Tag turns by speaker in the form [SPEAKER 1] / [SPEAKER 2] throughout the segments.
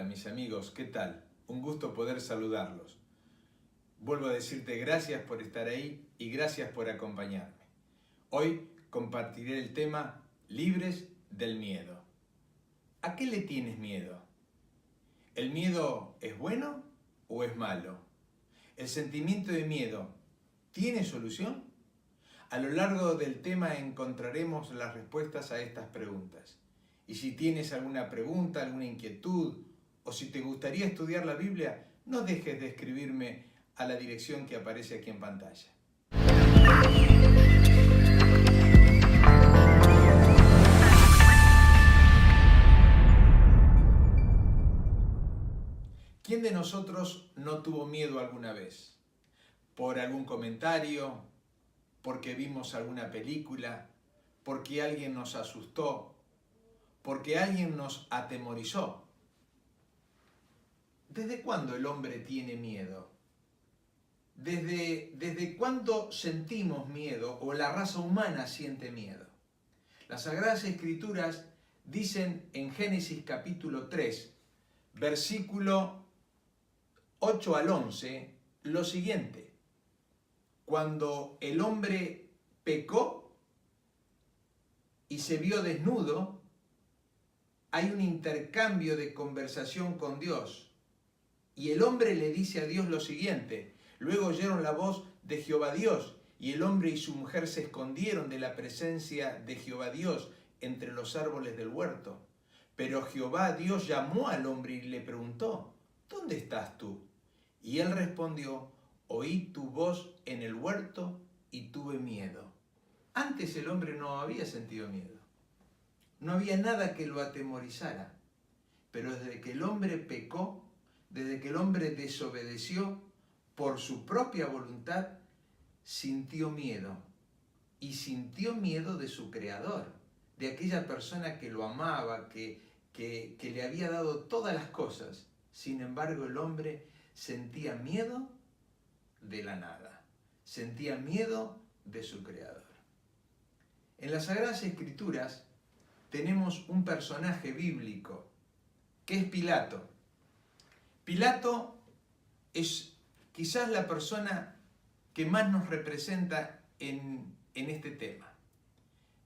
[SPEAKER 1] Hola mis amigos, ¿qué tal? Un gusto poder saludarlos. Vuelvo a decirte gracias por estar ahí y gracias por acompañarme. Hoy compartiré el tema Libres del miedo. ¿A qué le tienes miedo? ¿El miedo es bueno o es malo? ¿El sentimiento de miedo tiene solución? A lo largo del tema encontraremos las respuestas a estas preguntas. Y si tienes alguna pregunta, alguna inquietud, o si te gustaría estudiar la Biblia, no dejes de escribirme a la dirección que aparece aquí en pantalla. ¿Quién de nosotros no tuvo miedo alguna vez? ¿Por algún comentario? ¿Porque vimos alguna película? ¿Porque alguien nos asustó? ¿Porque alguien nos atemorizó? ¿Desde cuándo el hombre tiene miedo? ¿Desde cuándo sentimos miedo o la raza humana siente miedo? Las Sagradas Escrituras dicen en Génesis capítulo 3, versículo 8 al 11, lo siguiente. Cuando el hombre pecó y se vio desnudo, hay un intercambio de conversación con Dios. Y el hombre le dice a Dios lo siguiente: luego oyeron la voz de Jehová Dios, y el hombre y su mujer se escondieron de la presencia de Jehová Dios entre los árboles del huerto. Pero Jehová Dios llamó al hombre y le preguntó: ¿dónde estás tú? Y él respondió: oí tu voz en el huerto y tuve miedo. Antes el hombre no había sentido miedo. No había nada que lo atemorizara. Pero desde que el hombre pecó, desde que el hombre desobedeció por su propia voluntad, sintió miedo. Y sintió miedo de su creador, de aquella persona que lo amaba, que le había dado todas las cosas. Sin embargo, el hombre sentía miedo de la nada. Sentía miedo de su creador. En las Sagradas Escrituras tenemos un personaje bíblico, que es Pilato. Pilato es quizás la persona que más nos representa en este tema.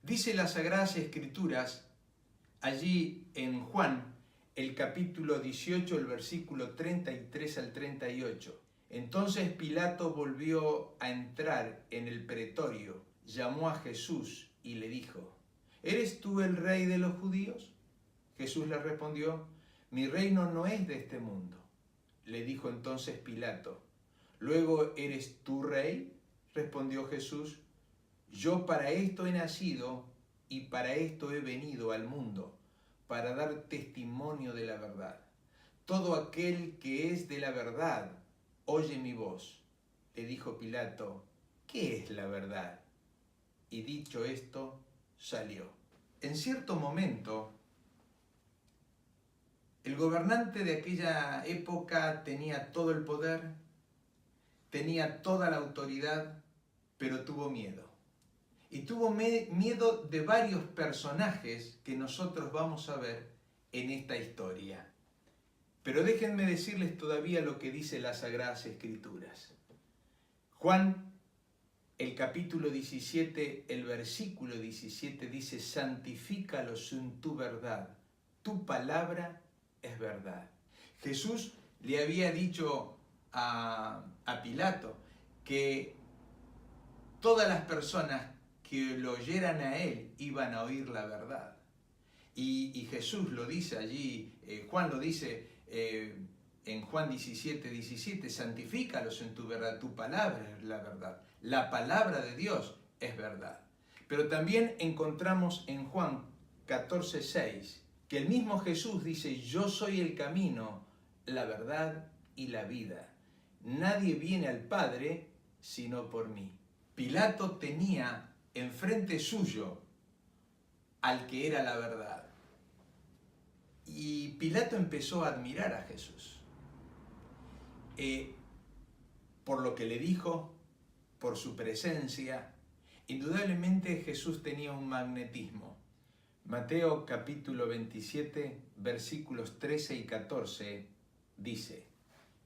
[SPEAKER 1] Dice las Sagradas Escrituras, allí en Juan, el capítulo 18, el versículo 33 al 38. Entonces Pilato volvió a entrar en el pretorio, llamó a Jesús y le dijo: ¿eres tú el rey de los judíos? Jesús le respondió: mi reino no es de este mundo. Le dijo entonces Pilato: ¿luego eres tú rey? Respondió Jesús: yo para esto he nacido y para esto he venido al mundo, para dar testimonio de la verdad. Todo aquel que es de la verdad oye mi voz. Le dijo Pilato: ¿qué es la verdad? Y dicho esto, salió. En cierto momento, el gobernante de aquella época tenía todo el poder, tenía toda la autoridad, pero tuvo miedo. Y tuvo miedo de varios personajes que nosotros vamos a ver en esta historia. Pero déjenme decirles todavía lo que dice las Sagradas Escrituras. Juan, el capítulo 17, el versículo 17 dice: santifícalos en tu verdad, tu palabra es verdad. Jesús le había dicho a Pilato que todas las personas que lo oyeran a él iban a oír la verdad. Y Jesús lo dice allí, Juan lo dice en Juan 17, 17, santifícalos en tu verdad, tu palabra es la verdad. La palabra de Dios es verdad. Pero también encontramos en Juan 14, 6, que el mismo Jesús dice: yo soy el camino, la verdad y la vida. Nadie viene al Padre sino por mí. Pilato tenía enfrente suyo al que era la verdad. Y Pilato empezó a admirar a Jesús. Por lo que le dijo, por su presencia, indudablemente Jesús tenía un magnetismo. Mateo capítulo 27, versículos 13 y 14, dice: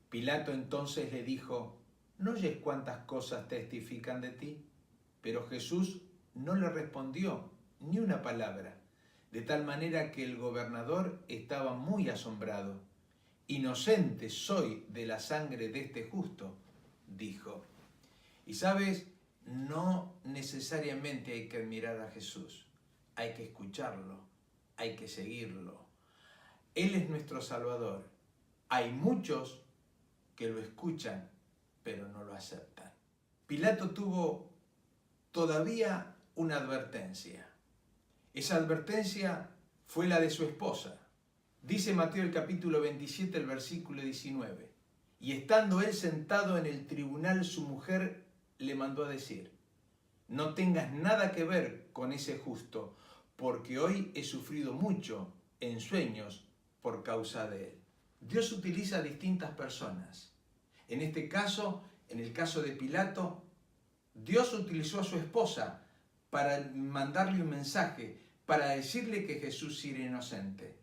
[SPEAKER 1] Pilato entonces le dijo: ¿No oyes cuántas cosas testifican de ti? Pero Jesús no le respondió ni una palabra, de tal manera que el gobernador estaba muy asombrado. Inocente soy de la sangre de este justo, dijo. Y sabes, no necesariamente hay que admirar a Jesús, hay que escucharlo, hay que seguirlo. Él es nuestro Salvador. Hay muchos que lo escuchan, pero no lo aceptan. Pilato tuvo todavía una advertencia. Esa advertencia fue la de su esposa. Dice Mateo el capítulo 27, el versículo 19. Y estando él sentado en el tribunal, su mujer le mandó a decir: no tengas nada que ver con ese justo, porque hoy he sufrido mucho en sueños por causa de él. Dios utiliza a distintas personas. En este caso, en el caso de Pilato, Dios utilizó a su esposa para mandarle un mensaje, para decirle que Jesús era inocente.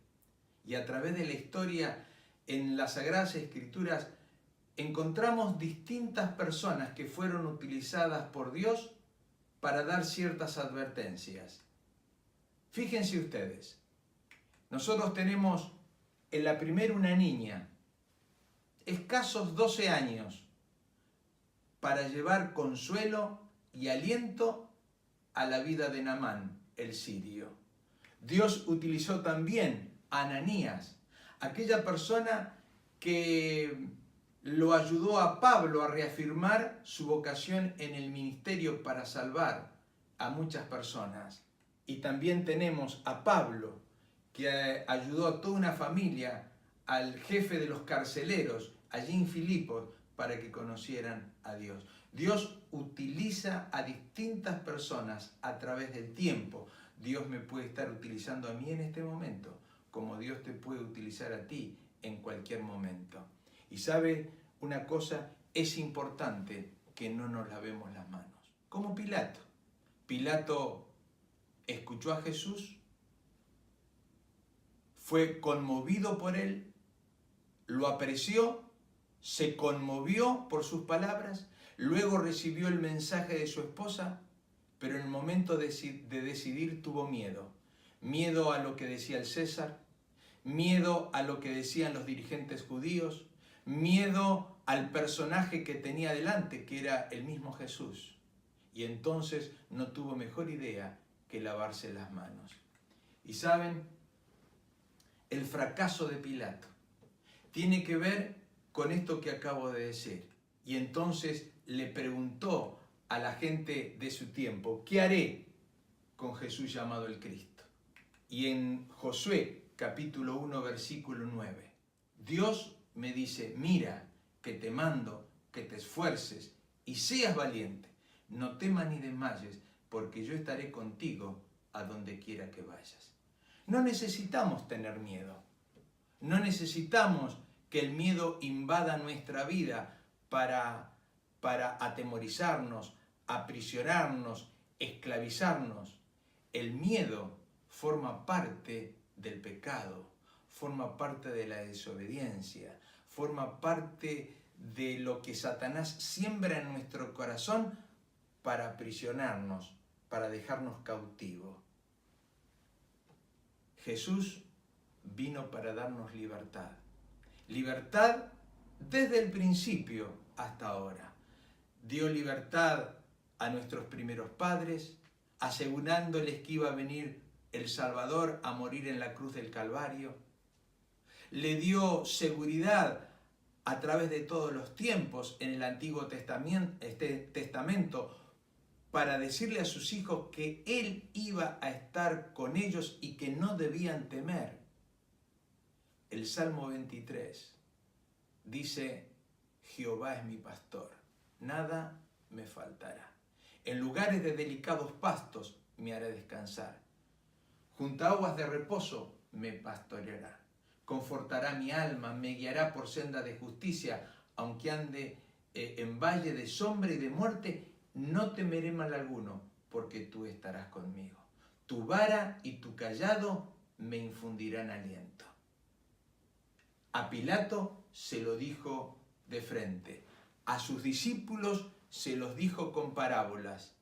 [SPEAKER 1] Y a través de la historia, en las Sagradas Escrituras, encontramos distintas personas que fueron utilizadas por Dios para dar ciertas advertencias. Fíjense ustedes, nosotros tenemos en la primera una niña, escasos 12 años, para llevar consuelo y aliento a la vida de Naamán, el sirio. Dios utilizó también a Ananías, aquella persona que lo ayudó a Pablo a reafirmar su vocación en el ministerio para salvar a muchas personas. Y también tenemos a Pablo, que ayudó a toda una familia, al jefe de los carceleros, allí en Filipos, para que conocieran a Dios. Dios utiliza a distintas personas a través del tiempo. Dios me puede estar utilizando a mí en este momento, como Dios te puede utilizar a ti en cualquier momento. Y sabe una cosa, es importante que no nos lavemos las manos. Como Pilato. Pilato escuchó a Jesús, fue conmovido por él, lo apreció, se conmovió por sus palabras, luego recibió el mensaje de su esposa, pero en el momento de decidir tuvo miedo. Miedo a lo que decía el César, miedo a lo que decían los dirigentes judíos, miedo al personaje que tenía delante, que era el mismo Jesús. Y entonces no tuvo mejor idea que lavarse las manos. Y saben, el fracaso de Pilato tiene que ver con esto que acabo de decir. Y entonces le preguntó a la gente de su tiempo: ¿qué haré con Jesús llamado el Cristo? Y en Josué capítulo 1 versículo 9, Dios me dice: mira, que te mando que te esfuerces y seas valiente, no temas ni desmayes, porque yo estaré contigo a donde quiera que vayas. No necesitamos tener miedo, no necesitamos que el miedo invada nuestra vida para atemorizarnos, aprisionarnos, esclavizarnos. El miedo forma parte del pecado, forma parte de la desobediencia, forma parte de lo que Satanás siembra en nuestro corazón para aprisionarnos, para dejarnos cautivos. Jesús vino para darnos libertad. Libertad desde el principio hasta ahora. Dio libertad a nuestros primeros padres, asegurándoles que iba a venir el Salvador a morir en la cruz del Calvario. Le dio seguridad a través de todos los tiempos en el Antiguo Testamento para decirle a sus hijos que Él iba a estar con ellos y que no debían temer. El Salmo 23 dice: Jehová es mi pastor, nada me faltará. En lugares de delicados pastos me hará descansar. Junto a aguas de reposo me pastoreará. Confortará mi alma, me guiará por senda de justicia, aunque ande en valle de sombra y de muerte, no temeré mal alguno, porque tú estarás conmigo. Tu vara y tu cayado me infundirán aliento. A Pilato se lo dijo de frente, a sus discípulos se los dijo con parábolas,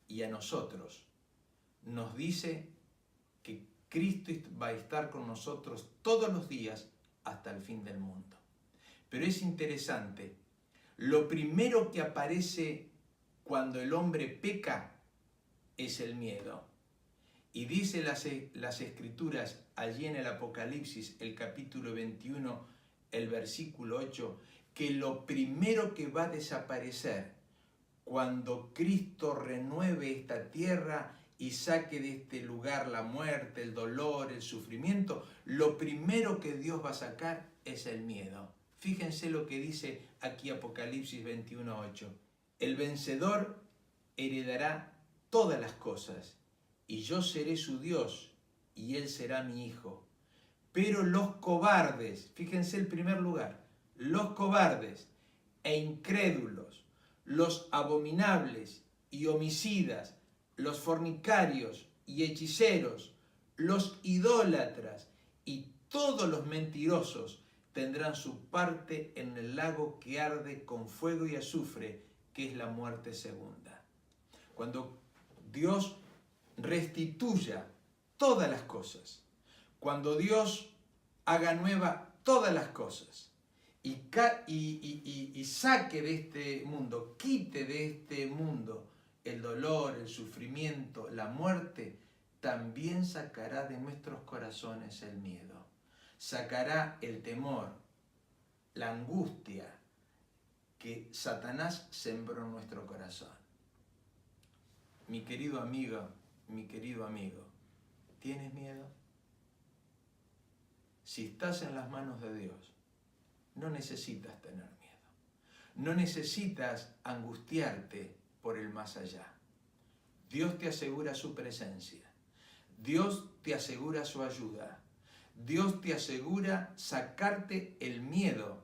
[SPEAKER 1] y a nosotros nos dice que Cristo va a estar con nosotros todos los días hasta el fin del mundo. Pero es interesante, lo primero que aparece cuando el hombre peca es el miedo. Y dice las Escrituras allí en el Apocalipsis, el capítulo 21, el versículo 8, que lo primero que va a desaparecer cuando Cristo renueve esta tierra y saque de este lugar la muerte, el dolor, el sufrimiento, lo primero que Dios va a sacar es el miedo. Fíjense lo que dice aquí Apocalipsis 21, 8. El vencedor heredará todas las cosas, y yo seré su Dios, y él será mi hijo. Pero los cobardes, fíjense el primer lugar, los cobardes e incrédulos, los abominables y homicidas, los fornicarios y hechiceros, los idólatras y todos los mentirosos tendrán su parte en el lago que arde con fuego y azufre, que es la muerte segunda. Cuando Dios restituya todas las cosas, cuando Dios haga nueva todas las cosas y saque de este mundo, quite de este mundo el dolor, el sufrimiento, la muerte, también sacará de nuestros corazones el miedo, sacará el temor, la angustia que Satanás sembró en nuestro corazón. Mi querido amigo, ¿tienes miedo? Si estás en las manos de Dios, no necesitas tener miedo. No necesitas angustiarte por el más allá. Dios te asegura su presencia. Dios te asegura su ayuda. Dios te asegura sacarte el miedo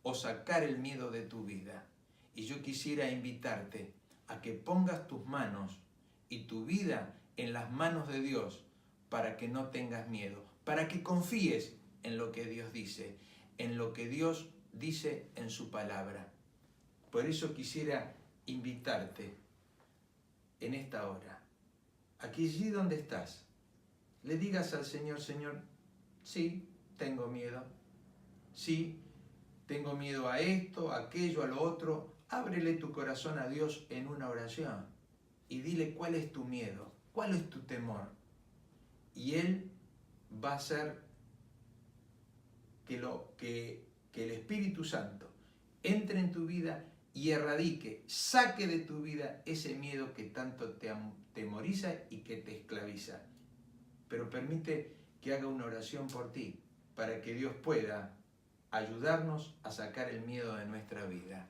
[SPEAKER 1] o sacar el miedo de tu vida. Y yo quisiera invitarte a que pongas tus manos y tu vida en las manos de Dios para que no tengas miedo, para que confíes en lo que Dios dice, en lo que Dios dice en su palabra. Por eso quisiera invitarte en esta hora, allí donde estás, le digas al Señor, Señor, sí, tengo miedo, sí, tengo miedo a esto, a aquello, a lo otro. Ábrele tu corazón a Dios en una oración y dile cuál es tu miedo, cuál es tu temor. Y Él va a hacer que el Espíritu Santo entre en tu vida y erradique, saque de tu vida ese miedo que tanto te atemoriza y que te esclaviza. Pero permite que haga una oración por ti, para que Dios pueda ayudarnos a sacar el miedo de nuestra vida.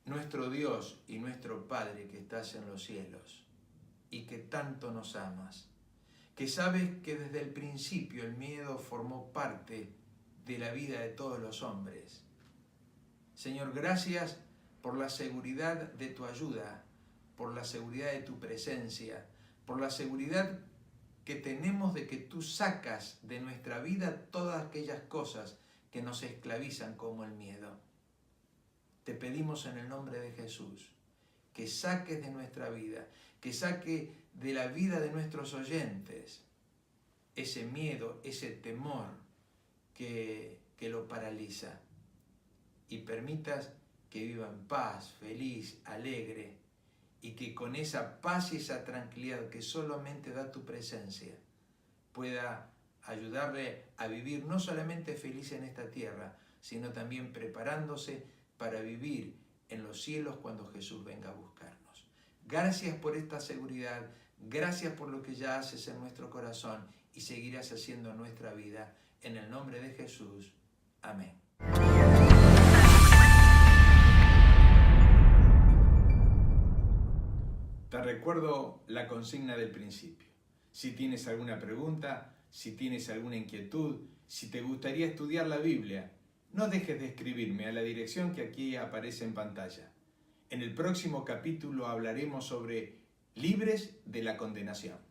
[SPEAKER 1] Nuestro Dios y nuestro Padre que estás en los cielos y que tanto nos amas, que sabes que desde el principio el miedo formó parte de la vida de todos los hombres. Señor, gracias por la seguridad de tu ayuda, por la seguridad de tu presencia, por la seguridad que tenemos de que tú sacas de nuestra vida todas aquellas cosas que nos esclavizan como el miedo. Te pedimos en el nombre de Jesús que saques de nuestra vida, que saque de la vida de nuestros oyentes ese miedo, ese temor que lo paraliza, y permitas que viva en paz, feliz, alegre, y que con esa paz y esa tranquilidad que solamente da tu presencia pueda ayudarle a vivir no solamente feliz en esta tierra, sino también preparándose para vivir en los cielos cuando Jesús venga a buscarnos. Gracias por esta seguridad, gracias por lo que ya haces en nuestro corazón y seguirás haciendo en nuestra vida. En el nombre de Jesús. Amén. Te recuerdo la consigna del principio. Si tienes alguna pregunta, si tienes alguna inquietud, si te gustaría estudiar la Biblia, no dejes de escribirme a la dirección que aquí aparece en pantalla. En el próximo capítulo hablaremos sobre libres de la condenación.